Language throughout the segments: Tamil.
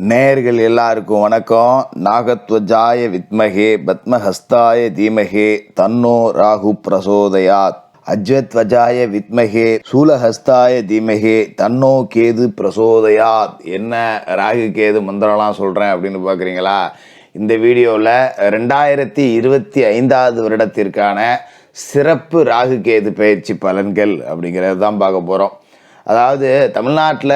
நேயர்கள் எல்லாருக்கும் வணக்கம். நாகத்வஜாய வித்மகே பத்மஹஸ்தாய தீமகே தன்னோ ராகு பிரசோதயாத். அஜ்வத்வஜாய வித்மகே சூலஹஸ்தாய தீமகே தன்னோ கேது பிரசோதயாத். என்ன ராகு கேது மந்திரம்லாம் சொல்கிறேன் அப்படின்னு பார்க்குறீங்களா? இந்த வீடியோவில் 2025 வருடத்திற்கான சிறப்பு ராகு கேது பயிற்சி பலன்கள் அப்படிங்கிறது தான் பார்க்க போகிறோம். அதாவது தமிழ்நாட்டில்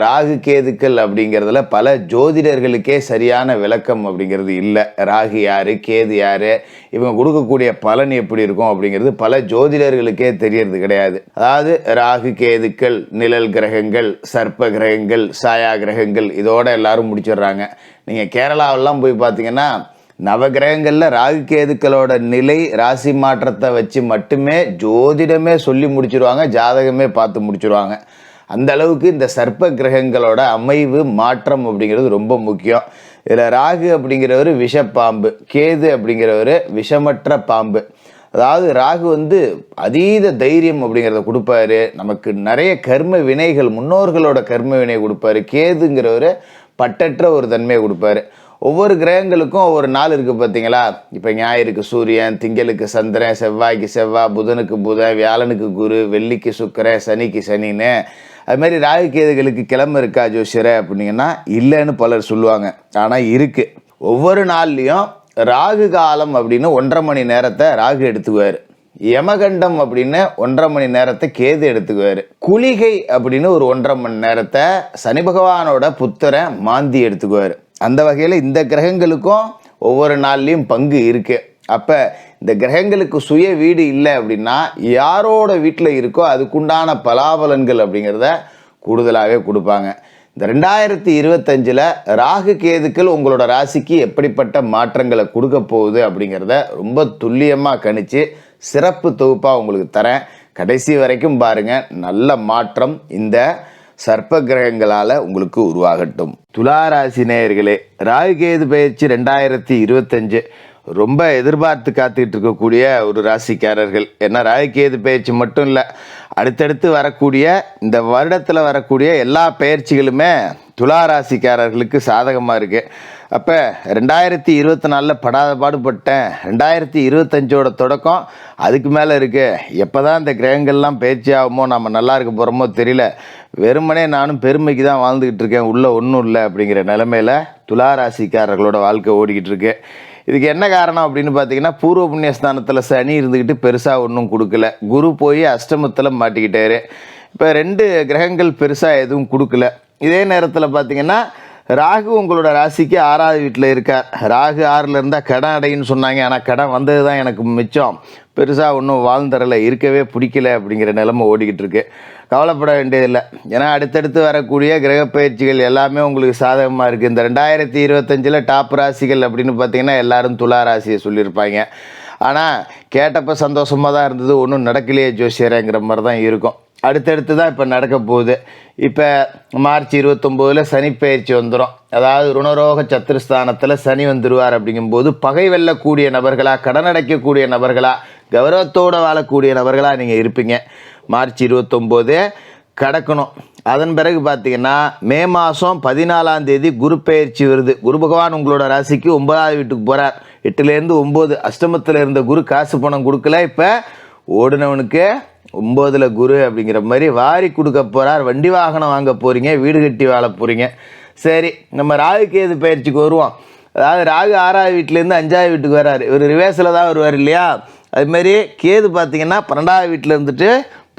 ராகு கேதுக்கள் அப்படிங்கிறதுல பல ஜோதிடர்களுக்கே சரியான விளக்கம் அப்படிங்கிறது இல்லை. ராகு யார், கேது யார், இவங்க கொடுக்கக்கூடிய பலன் எப்படி இருக்கும் அப்படிங்கிறது பல ஜோதிடர்களுக்கே தெரியறது கிடையாது. அதாவது ராகு கேதுக்கள், நிழல் கிரகங்கள், சர்ப்ப கிரகங்கள், சாயா கிரகங்கள் இதோட எல்லாரும் முடிச்சிடுறாங்க. நீங்கள் கேரளாவெல்லாம் போய் பார்த்தீங்கன்னா நவகிரகங்களில் ராகு கேதுக்களோட நிலை, ராசி மாற்றத்தை வச்சு மட்டுமே ஜோதிடமே சொல்லி முடிச்சிருவாங்க, ஜாதகமே பார்த்து முடிச்சிருவாங்க. அந்த அளவுக்கு இந்த சர்ப்ப கிரகங்களோட அமைவு மாற்றம் அப்படிங்கிறது ரொம்ப முக்கியம். இதில் ராகு அப்படிங்கிறவர் விஷப்பாம்பு, கேது அப்படிங்கிறவர் விஷமற்ற பாம்பு. அதாவது ராகு அதீத தைரியம் அப்படிங்கிறத கொடுப்பாரு, நமக்கு நிறைய கர்ம வினைகள், முன்னோர்களோட கர்ம வினை கொடுப்பாரு. கேதுங்கிறவர் பட்டற்ற ஒரு தன்மையை கொடுப்பாரு. ஒவ்வொரு கிரகங்களுக்கும் ஒவ்வொரு நாள் இருக்குது பார்த்தீங்களா? இப்போ ஞாயிறுக்கு சூரியன், திங்களுக்கு சந்திரன், செவ்வாய்க்கு செவ்வாய், புதனுக்கு புதன், வியாழனுக்கு குரு, வெள்ளிக்கு சுக்கிரன், சனிக்கு சனின்னு. அது மாதிரி ராகு கேதுகளுக்கு கிழமை இருக்கா ஜோசியரை அப்படிங்கன்னா இல்லைன்னு பலர் சொல்லுவாங்க. ஆனால் இருக்குது. ஒவ்வொரு நாள்லேயும் ராகு காலம் அப்படின்னு 1.5 மணி நேரத்தை ராகு எடுத்துக்குவார். யமகண்டம் அப்படின்னு 1.5 மணி நேரத்தை கேது எடுத்துக்குவார். குளிகை அப்படின்னு ஒரு 1.5 மணி நேரத்தை சனி பகவானோட புத்திரன் மாந்தி எடுத்துக்குவார். அந்த வகையில் இந்த கிரகங்களுக்கும் ஒவ்வொரு நாள்லேயும் பங்கு இருக்குது. அப்போ இந்த கிரகங்களுக்கு சுய வீடு இல்லை அப்படின்னா யாரோட வீட்டில் இருக்கோ அதுக்குண்டான பலாபலன்கள் அப்படிங்கிறத கூடுதலாகவே கொடுப்பாங்க. இந்த 2025 ராகு கேதுக்கள் உங்களோட ராசிக்கு எப்படிப்பட்ட மாற்றங்களை கொடுக்க போகுது அப்படிங்கிறத ரொம்ப துல்லியமாக கணிச்சு சிறப்பு தொகுப்பாக உங்களுக்கு தரேன். கடைசி வரைக்கும் பாருங்கள். நல்ல மாற்றம் இந்த சர்ப்ப கிரகங்களால் உங்களுக்கு உருவாகட்டும். துளாராசி நேயர்களே, ராகு கேது பயிற்சி 2025 ரொம்ப எதிர்பார்த்து காத்துக்கிட்டு இருக்கக்கூடிய ஒரு ராசிக்காரர்கள். ஏன்னா ராகு கேது பயிற்சி மட்டும் இல்லை, அடுத்தடுத்து வரக்கூடிய இந்த வருடத்தில் வரக்கூடிய எல்லா பயிற்சிகளுமே துளாராசிக்காரர்களுக்கு சாதகமாக இருக்குது. அப்போ 2024 படாத பாடுபட்டேன், 2025 தொடக்கம் அதுக்கு மேலே இருக்குது. எப்போ தான் இந்த கிரகங்கள்லாம் பயிற்சி ஆகுமோ, நம்ம நல்லா இருக்க போகிறோமோ தெரியல, வெறுமனே நானும் பெருமைக்கு தான் வாழ்ந்துக்கிட்டு இருக்கேன், உள்ளே ஒன்றும் இல்லை அப்படிங்கிற நிலமையில் துளாராசிக்காரர்களோட வாழ்க்கை ஓடிக்கிட்டு இருக்கு. இதுக்கு என்ன காரணம் அப்படின்னு பார்த்தீங்கன்னா, பூர்வ புண்ணியஸ்தானத்தில் சனி இருந்துக்கிட்டு பெருசாக ஒன்றும் கொடுக்கல, குரு போய் அஷ்டமத்தில் மாட்டிக்கிட்டாரு. இப்போ 2 கிரகங்கள் பெருசாக எதுவும் கொடுக்கல. இதே நேரத்தில் பார்த்தீங்கன்னா ராகு உங்களோட ராசிக்கு 6வது வீட்டில் இருக்கார். ராகு 6ல் இருந்தால் கடன் அடைன்னு சொன்னாங்க. ஆனால் கடன் வந்தது தான் எனக்கு மிச்சம், பெருசாக ஒன்றும் வாழ்ந்தரில் இருக்கவே பிடிக்கல அப்படிங்கிற நிலைமை ஓடிக்கிட்டு இருக்கு. கவலைப்பட வேண்டியதில்லை. ஏன்னா அடுத்தடுத்து வரக்கூடிய கிரக பயிற்சிகள் எல்லாமே உங்களுக்கு சாதகமாக இருக்குது. இந்த 2025 டாப் ராசிகள் அப்படின்னு பார்த்தீங்கன்னா எல்லாரும் துலா ராசியை சொல்லியிருப்பாங்க. ஆனால் கேட்டப்போ சந்தோஷமாக தான் இருந்தது, ஒன்றும் நடக்கலையே ஜோசியரேங்கிற மாதிரி தான் இருக்கும். அடுத்தடுத்து தான் இப்போ நடக்க போகுது. இப்போ மார்ச் 29 சனி பயிற்சி வந்துடும். அதாவது ருணரோக சத்துருஸ்தானத்தில் சனி வந்துடுவார். அப்படிங்கும்போது பகை வெல்லக்கூடிய நபர்களாக, கடன் அடைக்கக்கூடிய நபர்களாக, கௌரவத்தோடு வாழக்கூடிய நபர்களாக நீங்கள் இருப்பீங்க. மார்ச் 29 கடக்கணும். அதன் பிறகு பார்த்தீங்கன்னா மே மாதம் 14ஆம் தேதி குரு பயிற்சி வருது. குரு பகவான் உங்களோட ராசிக்கு 9வது வீட்டுக்கு போகிறார். 8லேருந்து 9 அஷ்டமத்தில் இருந்த குரு காசு பணம் கொடுக்கல, இப்போ ஓடுனவனுக்கு 9ல் குரு அப்படிங்கிற மாதிரி வாரி கொடுக்க போகிறார். வண்டி வாகனம் வாங்க போகிறீங்க, வீடு கட்டி வாழ போகிறீங்க. சரி, நம்ம ராகு கேது பயிற்சிக்கு வருவோம். அதாவது ராகு 6வது வீட்டிலேருந்து 5வது வீட்டுக்கு வர்றாரு. இவர் ரிவேர்ஸில் தான் வருவார் இல்லையா? அதுமாரி கேது பார்த்தீங்கன்னா 12வது வீட்டில் இருந்துட்டு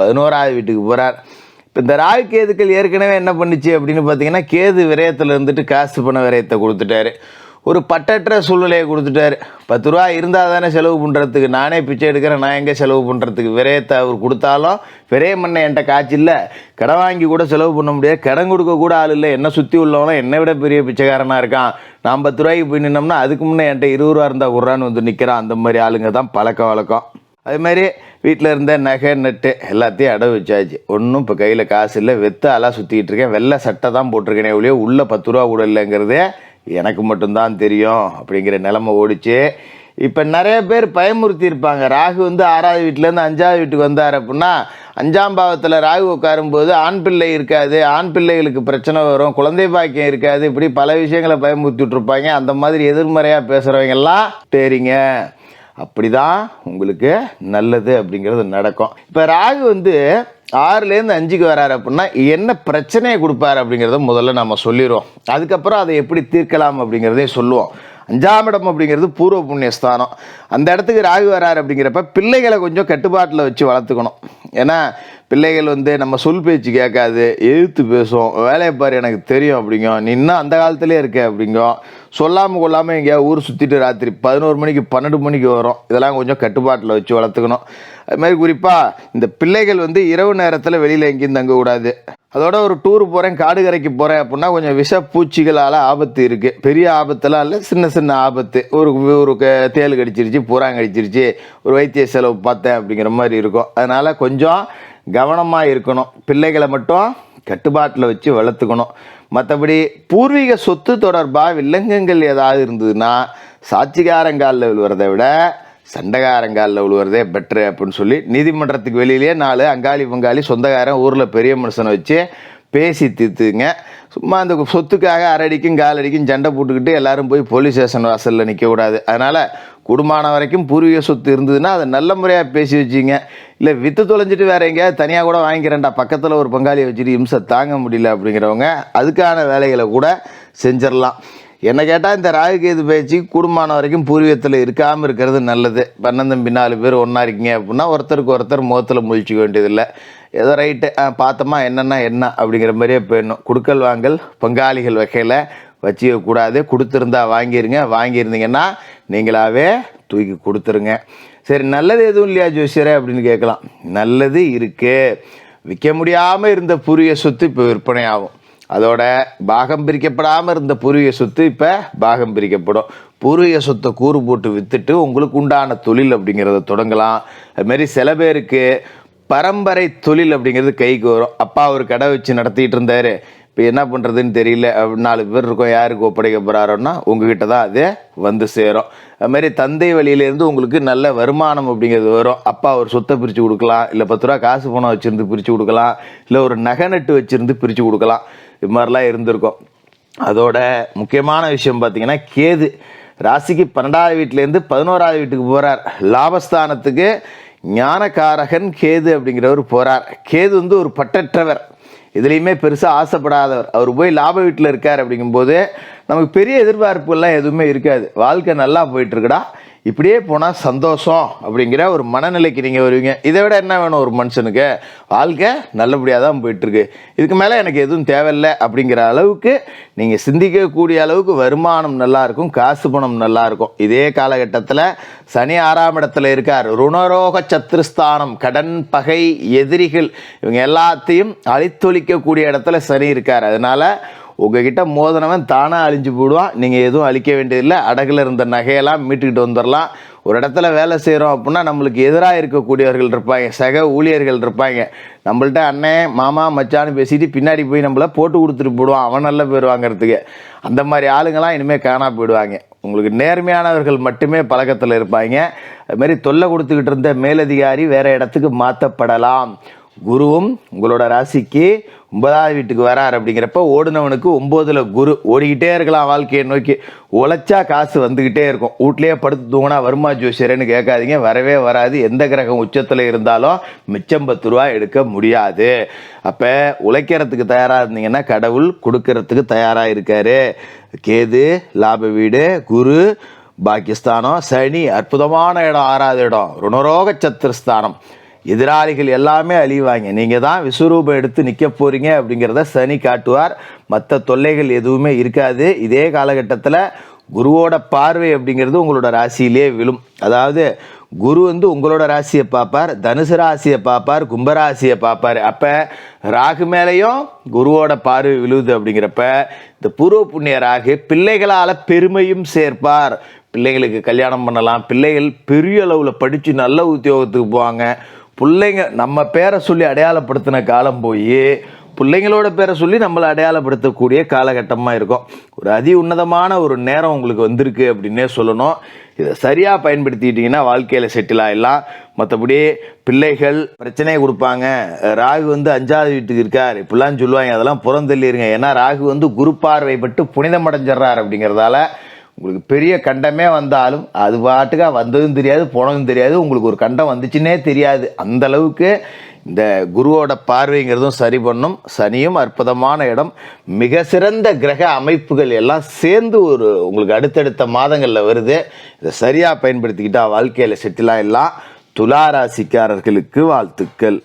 11வது வீட்டுக்கு போகிறார். இப்போ இந்த ராகு கேதுக்கள் ஏற்கனவே என்ன பண்ணிச்சு அப்படின்னு பார்த்தீங்கன்னா, கேது விரயத்தில் இருந்துட்டு காசு பண விரயத்தை கொடுத்துட்டாரு. ஒரு பட்டற்ற சூழ்நிலையை கொடுத்துட்டாரு. 10 ரூபா இருந்தால் தானே செலவு பண்ணுறதுக்கு, நானே பிச்சை எடுக்கிறேன், நான் எங்கே செலவு பண்ணுறதுக்கு? விரயத்தை அவர் கொடுத்தாலும் விரயம் பண்ண என்கிட்ட காய்ச்சி இல்லை, கடன் வாங்கி கூட செலவு பண்ண முடியாது, கடன் கொடுக்க கூட ஆள் இல்லை, என்னை சுற்றி உள்ளவங்களும் என்னை விட பெரிய பிச்சைக்காரனாக இருக்கான், நான் 10 ரூபாய்க்கு போய் நின்னோம்னா அதுக்கு முன்னே என்கிட்ட 20 ரூபா இருந்தால் குர்றான்னு நிற்கிறான். அந்த மாதிரி ஆளுங்க தான் பழக்க வழக்கம். அதுமாதிரி வீட்டில் இருந்த நகை நட்டு எல்லாத்தையும் அடவு வச்சாச்சு. ஒன்றும் இப்போ கையில் காசு இல்லை, வெத்தாலாம் சுற்றிக்கிட்டு இருக்கேன், வெள்ளை சட்டை தான் போட்டிருக்கேனே ஒழிய உள்ளே 10 ரூபா கூட இல்லைங்கிறதே எனக்கு மட்டும்தான் தெரியும் அப்படிங்கிற நிலைமை ஓடிச்சு. இப்போ நிறைய பேர் பயமுறுத்தி இருப்பாங்க. ராகு 6வது வீட்டிலேருந்து 5வது வீட்டுக்கு வந்தார் அப்படின்னா 5ஆம் பாவத்தில் ராகு உட்காரும்போது ஆண் பிள்ளை இருக்காது, ஆண் பிள்ளைகளுக்கு பிரச்சனை வரும், குழந்தை பாக்கியம் இருக்காது, இப்படி பல விஷயங்களை பயமுறுத்திட்டுருப்பாங்க. அந்த மாதிரி எதிர்மறையாக பேசுகிறவங்கெல்லாம் சரிங்க, அப்படி தான் உங்களுக்கு நல்லது அப்படிங்கிறது நடக்கும். இப்போ ராகு 6லேருந்து 5க்கு வராரு அப்படின்னா என்ன பிரச்சனையை கொடுப்பாரு அப்படிங்கிறத முதல்ல நம்ம சொல்லிடுவோம். அதுக்கப்புறம் அதை எப்படி தீர்க்கலாம் அப்படிங்கிறதையும் சொல்லுவோம். 5ஆம் இடம் அப்படிங்கிறது பூர்வ புண்ணியஸ்தானம். அந்த இடத்துக்கு ராகு வராரு அப்படிங்கிறப்ப பிள்ளைகளை கொஞ்சம் கட்டுப்பாட்டில் வச்சு வளர்த்துக்கணும். ஏன்னா பிள்ளைகள் நம்ம சொல் பேச்சு கேட்காது, எழுத்து பேசும், வேலையை பாரு எனக்கு தெரியும் அப்படிங்கும், நீ இன்னும் அந்த காலத்திலே இருக்க அப்படிங்கும், சொல்லாமல் கொள்ளாமல் எங்கேயா ஊர் சுற்றிட்டு ராத்திரி 11 மணிக்கு 12 மணிக்கு வரும். இதெல்லாம் கொஞ்சம் கட்டுப்பாட்டில் வச்சு வளர்த்துக்கணும். அது மாதிரி குறிப்பாக இந்த பிள்ளைகள் இரவு நேரத்தில் வெளியில் எங்கேயும் தங்கக்கூடாது. அதோட ஒரு டூர் போகிறேன், காடு கரைக்கு போகிறேன் அப்படின்னா கொஞ்சம் விஷப்பூச்சிகளால் ஆபத்து இருக்குது. பெரிய ஆபத்தெல்லாம் இல்லை, சின்ன சின்ன ஆபத்து. ஒரு தேள் கடிச்சிருச்சு, பூராங்க கடிச்சிருச்சு, ஒரு வைத்திய செலவு பார்த்தேன் அப்படிங்கிற மாதிரி இருக்கும். அதனால் கொஞ்சம் கவனமாக இருக்கணும். பிள்ளைகளை மட்டும் கட்டுப்பாட்டில் வச்சு வளர்த்துக்கணும். மற்றபடி பூர்வீக சொத்து தொடர்பாக வில்லங்கங்கள் ஏதாவது இருந்ததுன்னா சாட்சிகாரங்காலில் விழுவதை விட சண்டைக்காரங்காலில் விழுவுறதே பெட்ரு அப்படின்னு சொல்லி நீதிமன்றத்துக்கு வெளியிலே 4 அங்காளி பங்காளி சொந்தக்காரன் ஊரில் பெரிய மனுஷனை வச்சு பேசி தீர்த்துங்க. சும்மா அந்த சொத்துக்காக அரடிக்கும் காலடிக்கும் சண்டை போட்டுக்கிட்டு எல்லாரும் போய் போலீஸ் ஸ்டேஷன் வாசலில் நிற்கக்கூடாது. அதனால் குடும்பமான வரைக்கும் பூர்வீக சொத்து இருந்ததுன்னா அதை நல்ல முறையாக பேசி வச்சிங்க. இல்லை விற்று தொலைஞ்சிட்டு வேறு எங்கேயாவது தனியாக கூட வாங்கிக்கிறேன்டா, பக்கத்தில் ஒரு பங்காளியை வச்சுட்டு இம்சை தாங்க முடியல அப்படிங்கிறவங்க அதுக்கான வேலைகளை கூட செஞ்சிடலாம். என்ன கேட்டால் இந்த ராகு கேது பயிற்சி குடும்பமான வரைக்கும் பூர்வீகத்தில் இருக்காமல் இருக்கிறது நல்லது. பன்னந்தம்பி 4 பேர் ஒன்றா இருக்கீங்க அப்படின்னா ஒருத்தருக்கு ஒருத்தர் முகத்தில் முழிச்சிக்க வேண்டியதில்லை. ஏதோ ரைட்டு பார்த்தோமா என்னென்னா என்ன அப்படிங்கிற மாதிரியே போயிடணும். கொடுக்கல் வாங்கல் பங்காளிகள் வகையில் வச்சுக்கக்கூடாது. கொடுத்துருந்தா வாங்கியிருந்தீங்கன்னா நீங்களாவே தூக்கி கொடுத்துருங்க. சரி, நல்லது எதுவும் இல்லையா ஜோசியரே அப்படின்னு கேட்கலாம். நல்லது இருக்குது. விற்க முடியாமல் இருந்த பூர்வீக சொத்து இப்போ விற்பனை ஆகும். அதோட பாகம் பிரிக்கப்படாமல் இருந்த பூர்வீக சொத்து இப்போ பாகம் பிரிக்கப்படும். பூர்வீக சொத்தை கூறு போட்டு விற்றுட்டு உங்களுக்கு உண்டான தொழில் அப்படிங்கிறத தொடங்கலாம். அதுமாரி சில பேருக்கு பரம்பரை தொழில் அப்படிங்கிறது கைக்கு வரும். அப்பா ஒரு கடை வச்சு நடத்திட்டு இருந்தார், இப்போ என்ன பண்ணுறதுன்னு தெரியல, 4 பேர் இருக்கோம், யாருக்கு ஒப்படைக்க போகிறாரோன்னா உங்ககிட்ட தான் அது சேரும். அதுமாரி தந்தை வழியிலேருந்து உங்களுக்கு நல்ல வருமானம் அப்படிங்கிறது வரும். அப்பா ஒரு சொத்தை பிரித்து கொடுக்கலாம், இல்லை 10 ரூபா காசு பணம் வச்சுருந்து பிரித்து கொடுக்கலாம், இல்லை ஒரு நகை நட்டு வச்சுருந்து பிரித்து கொடுக்கலாம். இது மாதிரிலாம் இருந்திருக்கும். அதோட முக்கியமான விஷயம் பார்த்திங்கன்னா கேது ராசிக்கு 12வது வீட்டிலேருந்து 11வது வீட்டுக்கு போகிறார். லாபஸ்தானத்துக்கு ஞானகாரகன் கேது அப்படிங்கிறவர் போகிறார். கேது ஒரு பட்டற்றவர், இதுலேயுமே பெருசாக ஆசைப்படாதவர். அவர் போய் லாப வீட்டில் இருக்கார் அப்படிங்கும்போது நமக்கு பெரிய எதிர்பார்ப்புகள்லாம் எதுவுமே இருக்காது. வாழ்க்கை நல்லா போயிட்டுருக்குடா, இப்படியே போனால் சந்தோஷம் அப்படிங்கிற ஒரு மனநிலைக்கு நீங்கள் வருவீங்க. இதை விட என்ன வேணும் ஒரு மனுஷனுக்கு? வாழ்க்கை நல்லபடியாக தான் போயிட்டுருக்கு, இதுக்கு மேலே எனக்கு எதுவும் தேவையில்லை அப்படிங்கிற அளவுக்கு நீங்கள் சிந்திக்கக்கூடிய அளவுக்கு வருமானம் நல்லாயிருக்கும், காசு பணம் நல்லாயிருக்கும். இதே காலகட்டத்தில் சனி 6ஆம் இடத்துல இருக்கார். ருணரோக சத்ருஸ்தானம், கடன் பகை எதிரிகள் இவங்க எல்லாத்தையும் அழித்தொழிக்கக்கூடிய இடத்துல சனி இருக்கார். அதனால் உங்ககிட்ட மோதனவன் தானாக அழிஞ்சு போடுவான். நீங்கள் எதுவும் அழிக்க வேண்டியதில்லை. அடகில் இருந்த நகையெல்லாம் மீட்டுக்கிட்டு வந்துடலாம். ஒரு இடத்துல வேலை செய்கிறோம் அப்படின்னா நம்மளுக்கு எதிராக இருக்கக்கூடியவர்கள் இருப்பாங்க, சக ஊழியர்கள் இருப்பாங்க. நம்மள்ட்ட அண்ணன் மாமா மச்சான்னு பேசிட்டு பின்னாடி போய் நம்மளை போட்டு கொடுத்துட்டு போடுவான், அவன் நல்ல பேர் வாங்கிறதுக்கு. அந்த மாதிரி ஆளுங்கள்லாம் இனிமேல் காணா போயிடுவாங்க. உங்களுக்கு நேர்மையானவர்கள் மட்டுமே பழக்கத்தில் இருப்பாங்க. அதுமாரி தொல்லை கொடுத்துக்கிட்டு இருந்த மேலதிகாரி வேறு இடத்துக்கு மாற்றப்படலாம். குருவும் உங்களோட ராசிக்கு 9வது வீட்டுக்கு வரார். அப்படிங்கிறப்ப ஓடுனவனுக்கு 9ல் குரு ஓடிக்கிட்டே இருக்கலாம். வாழ்க்கையை நோக்கி உழைச்சா காசு வந்துக்கிட்டே இருக்கும். வீட்லேயே படுத்து தூங்கினா வருமா ஜோசியரேன்னு கேட்காதீங்க, வரவே வராது. எந்த கிரகம் உச்சத்தில் இருந்தாலும் மிச்சம் 10 ரூபா எடுக்க முடியாது. அப்போ உழைக்கிறதுக்கு தயாராக இருந்தீங்கன்னா கடவுள் கொடுக்கறதுக்கு தயாராக இருக்காரு. கேது லாப வீடு, குரு பாக்கியஸ்தானம், சனி அற்புதமான இடம் 6வது இடம் ருணரோக சத்துருஸ்தானம். எதிராளிகள் எல்லாமே அழிவாங்க, நீங்கள் தான் விஸ்வரூபம் எடுத்து நிற்க போகிறீங்க அப்படிங்கிறத சனி காட்டுவார். மற்ற தொல்லைகள் எதுவுமே இருக்காது. இதே காலகட்டத்தில் குருவோட பார்வை அப்படிங்கிறது உங்களோட ராசியிலே விழும். அதாவது குரு உங்களோட ராசியை பார்ப்பார், தனுசு ராசியை பார்ப்பார், கும்பராசியை பார்ப்பார். அப்போ ராகு மேலேயும் குருவோட பார்வை விழுவுது. அப்படிங்கிறப்ப இந்த பூர்வ புண்ணிய ராகு பிள்ளைகளால் பெருமையும் சேர்ப்பார். பிள்ளைகளுக்கு கல்யாணம் பண்ணலாம், பிள்ளைகள் பெரிய அளவில் படித்து நல்ல உத்தியோகத்துக்கு போவாங்க. பிள்ளைங்க நம்ம பேரை சொல்லி அடையாளப்படுத்தின காலம் போய் பிள்ளைங்களோட பேரை சொல்லி நம்மளை அடையாளப்படுத்தக்கூடிய காலகட்டமாக இருக்கும். ஒரு அதி உன்னதமான ஒரு நேரம் உங்களுக்கு வந்திருக்கு அப்படின்னே சொல்லணும். இதை சரியாக பயன்படுத்திக்கிட்டிங்கன்னா வாழ்க்கையில் செட்டில் ஆகிடலாம். மற்றபடி பிள்ளைகள் பிரச்சனையை கொடுப்பாங்க, ராகு வந்து 5வது வீட்டுக்கு இருக்கார் இப்படிலாம் சொல்லுவாங்க, அதெல்லாம் புறந்தள்ளிருங்க. ஏன்னா ராகு வந்து குரு பார்வைப்பட்டு புனிதம் அடைஞ்சிட்றார். அப்படிங்கிறதால உங்களுக்கு பெரிய கண்டமே வந்தாலும் அது பாட்டுக்காக வந்ததும் தெரியாது போனதும் தெரியாது, உங்களுக்கு ஒரு கண்டம் வந்துச்சுன்னே தெரியாது. அந்த அளவுக்கு இந்த குருவோட பார்வைங்கிறதும் சரி பண்ணும். சனியும் அற்புதமான இடம். மிக சிறந்த கிரக அமைப்புகள் எல்லாம் சேர்ந்து உங்களுக்கு அடுத்தடுத்த மாதங்களில் வருது. இதை சரியாக பயன்படுத்திக்கிட்டால் வாழ்க்கையில் செட்டில் ஆகிடலாம். துலா ராசிக்காரர்களுக்கு வாழ்த்துக்கள்.